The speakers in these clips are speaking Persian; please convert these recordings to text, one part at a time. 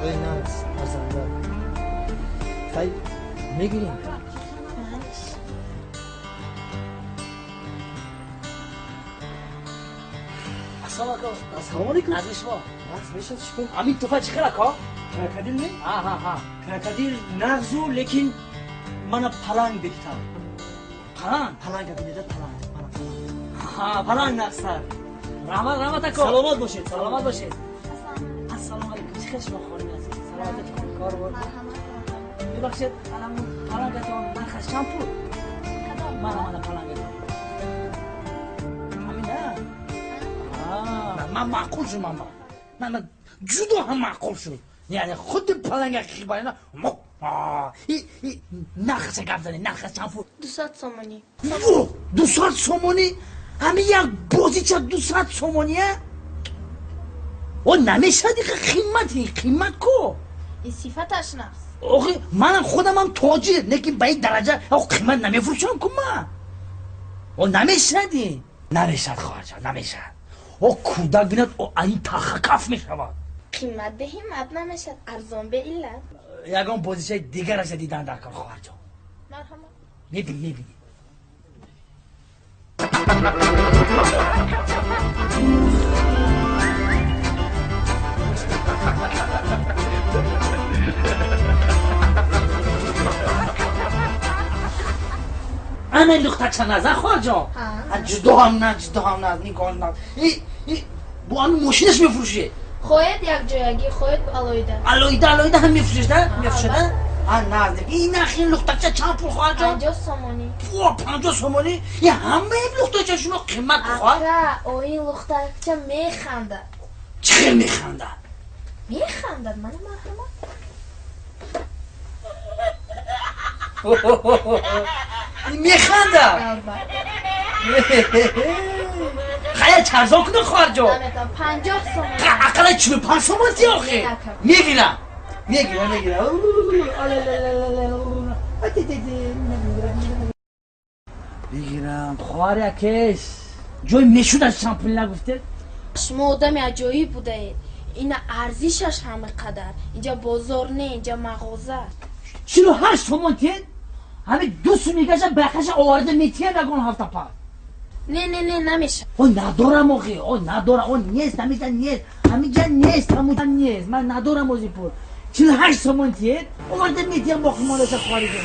اوی ناز ارزنده خیلی میگیریم السلام علیکم. از شما میشه چیکار؟ همین توفا چیکار کا؟ کرکدیل نه؟ ها کرکدیل نغزو لیکن من پلنگ دیدم. پلنگ دیدم پلنگ. پلنگ نغزتر. رحمت کو سلامت باشید. سلامت باشید. السلام علیکم. چیکار شما خانم عزیز؟ سلامت کار بود ببخشید الان پلنگتون نرخش چند پول من پلنگتون همین نه من معقول شد من جدا هم معقول شد یعنی خود پلنگ خیلی نه نرخش گپ زنی نرخش چند پول 200 سومانی 200 سومانی همین یک بازیچه 200 سومانیه او نمیشه دیگه قیمت کو این صفتش نفس آخه من خودم هم تاجر لیکن به این درجه او قیمت نمیفروشم که من او نمیشه دی نمیشه خواهر جان نمیشه او کودک بیند او این تخه کف میشود قیمت بهیم اب نمیشد ارزان به علت یکان بازیچه دیگرش دیدن در کار خواهر جان مرحبا میبینی انا دخترچه نزن خواهر جان جدا هم نه نگاه نه با همین ماشینش میفروشه خواهد یک جایگی خواهد علایده هم میفروشه نه؟ میفروشه نه این نخیر لخترچه چند پول خواهر جان؟ 50 سومانی 50 سومانی؟ یه همه این لخترچه شما قیمت بخواهد؟ اکا او این لخترچه میخندد چه میخندد؟ میخندد من مرحبا این میخندد؟ خیلی چرزان کنه خواهر جان 50 سومانی اقلا 45 سومانی آخه میگیرم بگیرم خواهر یکش جای میشود از شامپول نگفته شما آدم عجایی بوده اید این ارزشش همه قدر اینجا بازار نه اینجا مغازه 48 تومان تین همه دو سو میگشن بخش آورده میتیه نگون هفته پا نه نمیشه اون ندارم آخی اون ندارم اون نیست همینجا نیست من ندارم اوزی پول 48 تومان تین آورده میتیه با خمالش خارجه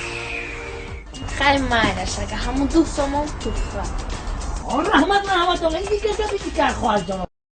خیلی مایلش اگه همون 2 سومان توفه رحمت آقا این دیگه خواهر جان